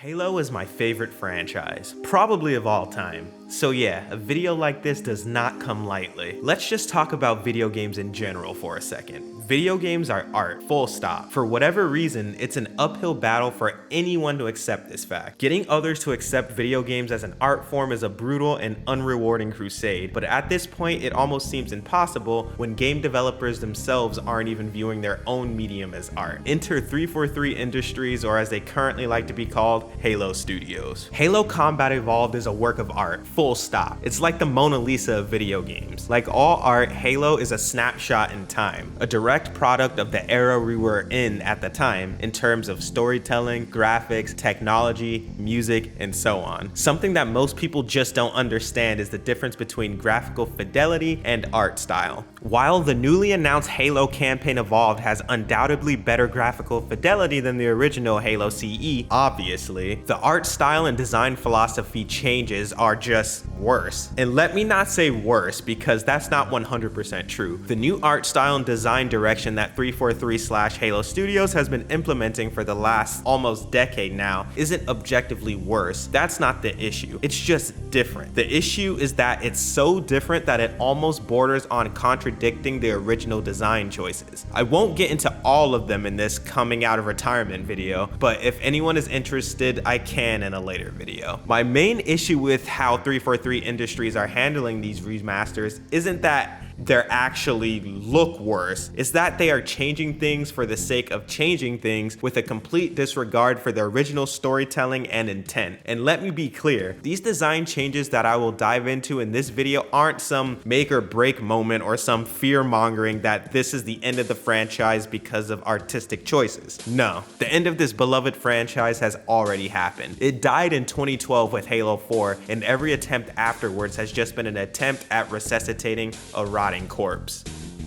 Halo is my favorite franchise, probably of all time. So yeah, a video like this does not come lightly. Let's just talk about video games in general for a second. Video games are art, full stop. For whatever reason, it's an uphill battle for anyone to accept this fact. Getting others to accept video games as an art form is a brutal and unrewarding crusade, but at this point it almost seems impossible when game developers themselves aren't even viewing their own medium as art. Enter 343 Industries, or as they currently like to be called, Halo Studios. Halo Combat Evolved is a work of art, full stop. It's like the Mona Lisa of video games. Like all art, Halo is a snapshot in time, a direct product of the era we were in at the time in terms of storytelling, graphics, technology, music, and so on. Something that most people just don't understand is the difference between graphical fidelity and art style. While the newly announced Halo campaign Evolved has undoubtedly better graphical fidelity than the original Halo CE, obviously, the art style and design philosophy changes are just worse. And let me not say worse, because that's not 100% true. The new art style and design direction that 343/Halo Studios has been implementing for the last almost decade now isn't objectively worse. That's not the issue. It's just different. The issue is that it's so different that it almost borders on contradicting the original design choices. I won't get into all of them in this coming out of retirement video, but if anyone is interested, I can in a later video. My main issue with how 343 Industries are handling these remasters isn't that they're actually look worse. It's that they are changing things for the sake of changing things with a complete disregard for the original storytelling and intent. And let me be clear, these design changes that I will dive into in this video aren't some make or break moment or some fear mongering that this is the end of the franchise because of artistic choices. No, the end of this beloved franchise has already happened. It died in 2012 with Halo 4, and every attempt afterwards has just been an attempt at resuscitating a rotting corpse.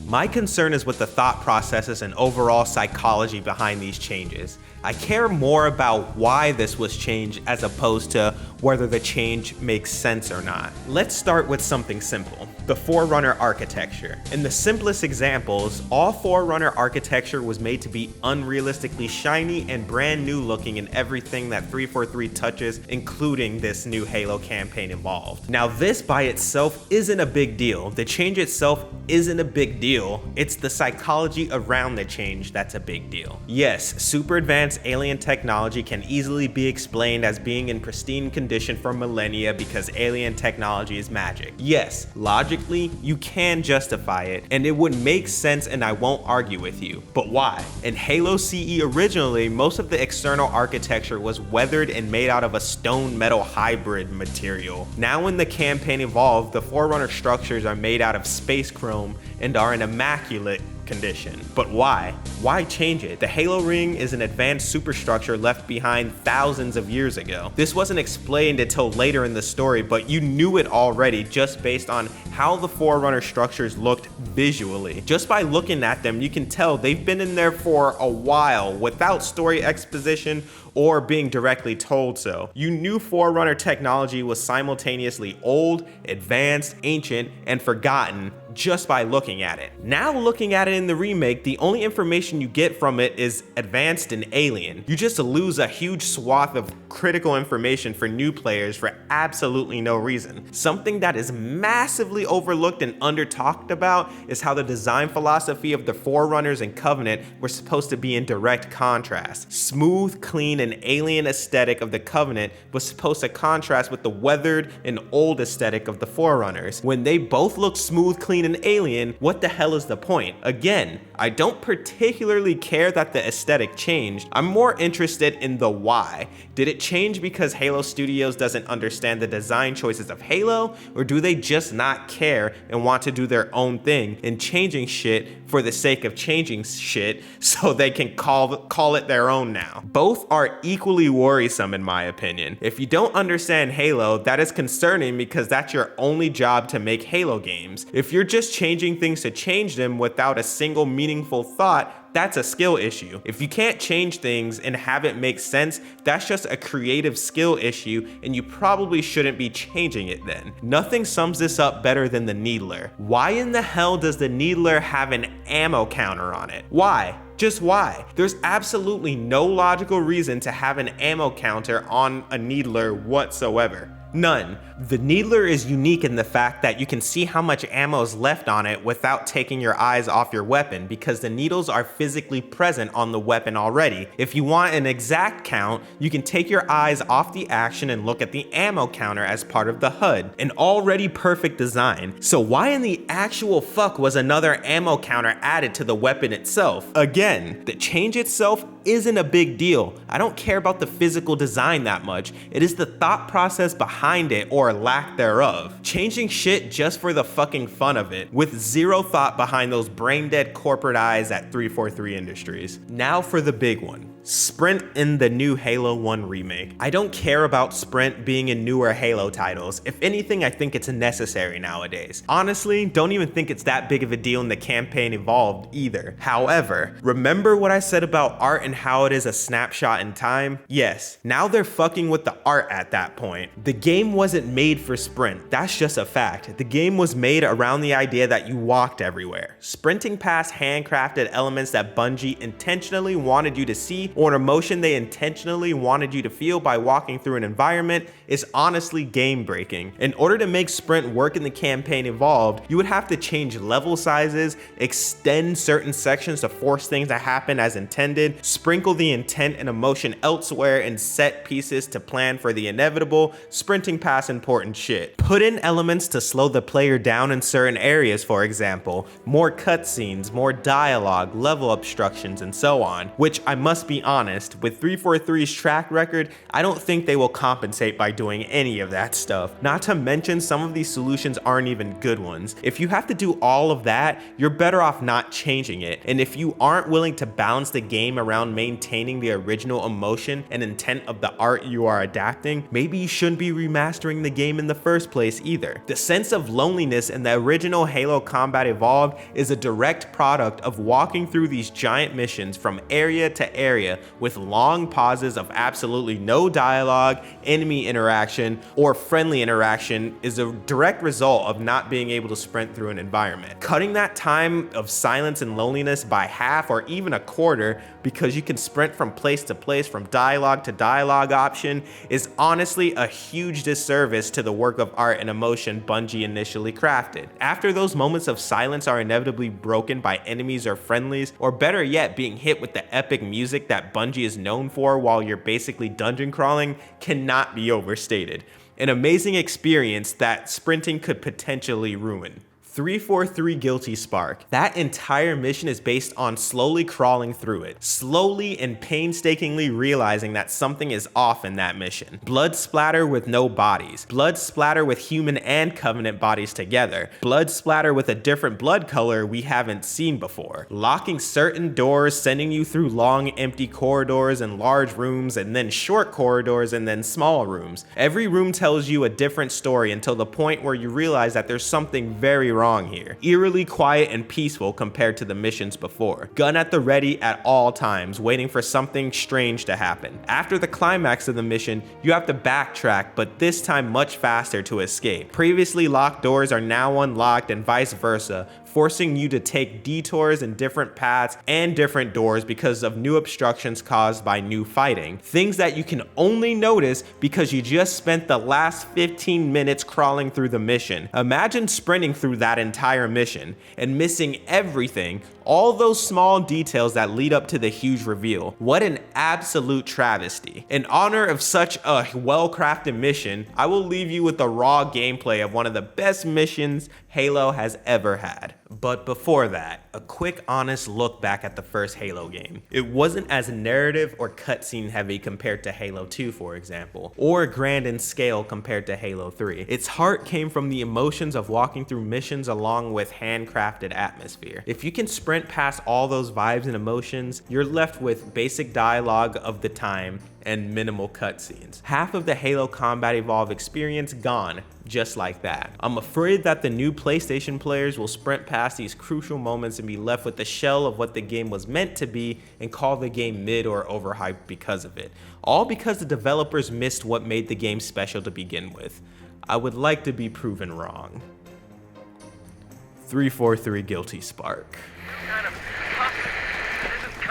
My concern is with the thought processes and overall psychology behind these changes. I care more about why this was changed as opposed to whether the change makes sense or not. Let's start with something simple, the Forerunner architecture. In the simplest examples, all Forerunner architecture was made to be unrealistically shiny and brand new looking in everything that 343 touches, including this new Halo campaign Evolved. Now this by itself isn't a big deal. The change itself isn't a big deal. It's the psychology around the change that's a big deal. Yes, super advanced alien technology can easily be explained as being in pristine condition for millennia because alien technology is magic. Yes, logically, you can justify it, and it would make sense, and I won't argue with you. But why? In Halo CE originally, most of the external architecture was weathered and made out of a stone metal hybrid material. Now in the campaign Evolved, the Forerunner structures are made out of space chrome and are in immaculate condition. But why? Why change it? The Halo ring is an advanced superstructure left behind thousands of years ago. This wasn't explained until later in the story, but you knew it already just based on how the Forerunner structures looked visually. Just by looking at them, you can tell they've been in there for a while without story exposition or being directly told so. You knew Forerunner technology was simultaneously old, advanced, ancient, and forgotten just by looking at it. Now looking at it in the remake, the only information you get from it is advanced and alien. You just lose a huge swath of critical information for new players for absolutely no reason. Something that is massively overlooked and under talked about is how the design philosophy of the Forerunners and Covenant were supposed to be in direct contrast. Smooth, clean, and alien aesthetic of the Covenant was supposed to contrast with the weathered and old aesthetic of the Forerunners. When they both look smooth, clean, and alien, what the hell is the point? Again, I don't particularly care that the aesthetic changed. I'm more interested in the why. Did it change because Halo Studios doesn't understand the design choices of Halo, or do they just not care and want to do their own thing and changing shit for the sake of changing shit so they can call it their own now? Both are equally worrisome in my opinion. If you don't understand Halo, that is concerning because that's your only job to make Halo games. If you're just changing things to change them without a single meaningful thought, that's a skill issue. If you can't change things and have it make sense, that's just a creative skill issue, and you probably shouldn't be changing it then. Nothing sums this up better than the Needler. Why in the hell does the Needler have an ammo counter on it? Why? Just why? There's absolutely no logical reason to have an ammo counter on a needler whatsoever. None. The needler is unique in the fact that you can see how much ammo is left on it without taking your eyes off your weapon because the needles are physically present on the weapon already. If you want an exact count, you can take your eyes off the action and look at the ammo counter as part of the HUD, an already perfect design. So why in the actual fuck was another ammo counter added to the weapon itself? Again, the change itself isn't a big deal. I don't care about the physical design that much. It is the thought process behind it or lack thereof. Changing shit just for the fucking fun of it, with zero thought behind those brain dead corporate eyes at 343 Industries. Now for the big one. Sprint in the new Halo 1 remake. I don't care about Sprint being in newer Halo titles. If anything, I think it's necessary nowadays. Honestly, don't even think it's that big of a deal in the campaign Evolved either. However, remember what I said about art and how it is a snapshot in time? Yes, now they're fucking with the art at that point. The game wasn't made for Sprint, that's just a fact. The game was made around the idea that you walked everywhere. Sprinting past handcrafted elements that Bungie intentionally wanted you to see, or an emotion they intentionally wanted you to feel by walking through an environment, is honestly game breaking. In order to make Sprint work in the campaign Evolved, you would have to change level sizes, extend certain sections to force things to happen as intended, sprinkle the intent and emotion elsewhere, and set pieces to plan for the inevitable, sprinting past important shit. Put in elements to slow the player down in certain areas, for example, more cutscenes, more dialogue, level obstructions, and so on, which I must be honest, with 343's track record, I don't think they will compensate by doing any of that stuff. Not to mention, some of these solutions aren't even good ones. If you have to do all of that, you're better off not changing it. And if you aren't willing to balance the game around maintaining the original emotion and intent of the art you are adapting, maybe you shouldn't be remastering the game in the first place either. The sense of loneliness in the original Halo Combat Evolved is a direct product of walking through these giant missions from area to area with long pauses of absolutely no dialogue, enemy interaction, or friendly interaction is a direct result of not being able to sprint through an environment. Cutting that time of silence and loneliness by half or even a quarter because you can sprint from place to place, from dialogue to dialogue option, is honestly a huge disservice to the work of art and emotion Bungie initially crafted. After those moments of silence are inevitably broken by enemies or friendlies, or better yet, being hit with the epic music that Bungie is known for while you're basically dungeon crawling, cannot be overstated. An amazing experience that sprinting could potentially ruin. 343 Guilty Spark. That entire mission is based on slowly crawling through it, slowly and painstakingly realizing that something is off in that mission. Blood splatter with no bodies, blood splatter with human and Covenant bodies together, blood splatter with a different blood color we haven't seen before, locking certain doors, sending you through long empty corridors and large rooms, and then short corridors and then small rooms. Every room tells you a different story until the point where you realize that there's something very wrong here. Eerily quiet and peaceful compared to the missions before. Gun at the ready at all times, waiting for something strange to happen. After the climax of the mission, you have to backtrack, but this time much faster to escape. Previously locked doors are now unlocked and vice versa, forcing you to take detours in different paths and different doors because of new obstructions caused by new fighting. Things that you can only notice because you just spent the last 15 minutes crawling through the mission. Imagine sprinting through that entire mission and missing everything, all those small details that lead up to the huge reveal. What an absolute travesty. In honor of such a well-crafted mission, I will leave you with the raw gameplay of one of the best missions Halo has ever had. But before that, a quick honest look back at the first Halo game. It wasn't as narrative or cutscene heavy compared to Halo 2, for example, or grand in scale compared to Halo 3. Its heart came from the emotions of walking through missions along with handcrafted atmosphere. If you can sprint past all those vibes and emotions, you're left with basic dialogue of the time and minimal cutscenes. Half of the Halo Combat Evolved experience gone, just like that. I'm afraid that the new PlayStation players will sprint past these crucial moments and be left with the shell of what the game was meant to be and call the game mid or overhyped because of it. All because the developers missed what made the game special to begin with. I would like to be proven wrong. 343 Guilty Spark. Kind of puppet. This is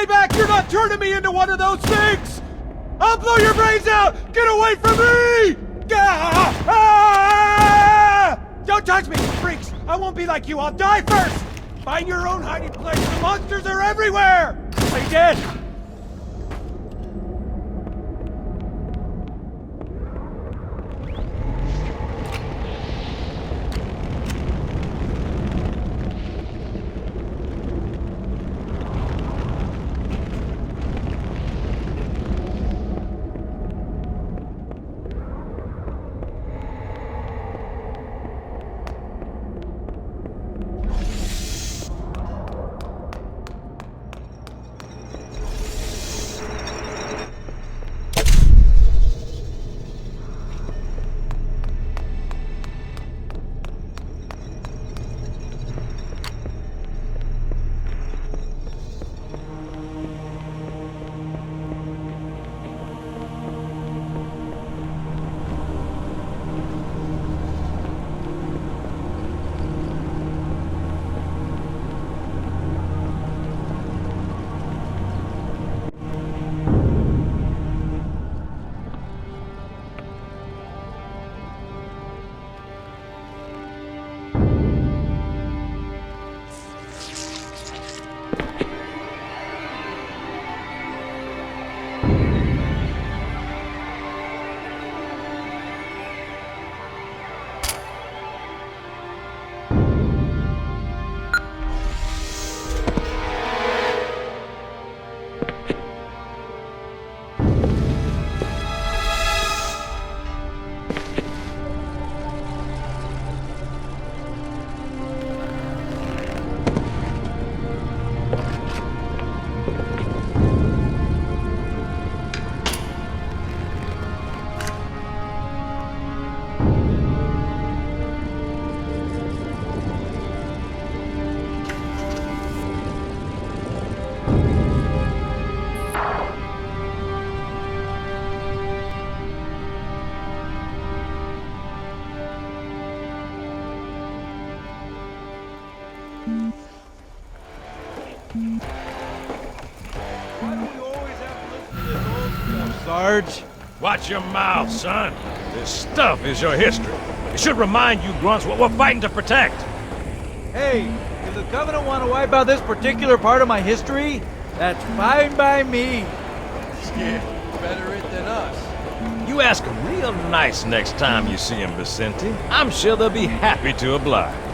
back! You're not turning me into one of those things! I'll blow your brains out! Get away from me! Ah! Ah! Don't touch me, freaks! I won't be like you, I'll die first! Find your own hiding place, the monsters are everywhere! Are you dead? Sarge? Watch your mouth, son. This stuff is your history. It should remind you grunts what we're fighting to protect. Hey, if the Covenant want to wipe out this particular part of my history, that's fine by me. Yeah, better it than us. You ask them real nice next time you see them, Vicente. I'm sure they'll be happy to oblige.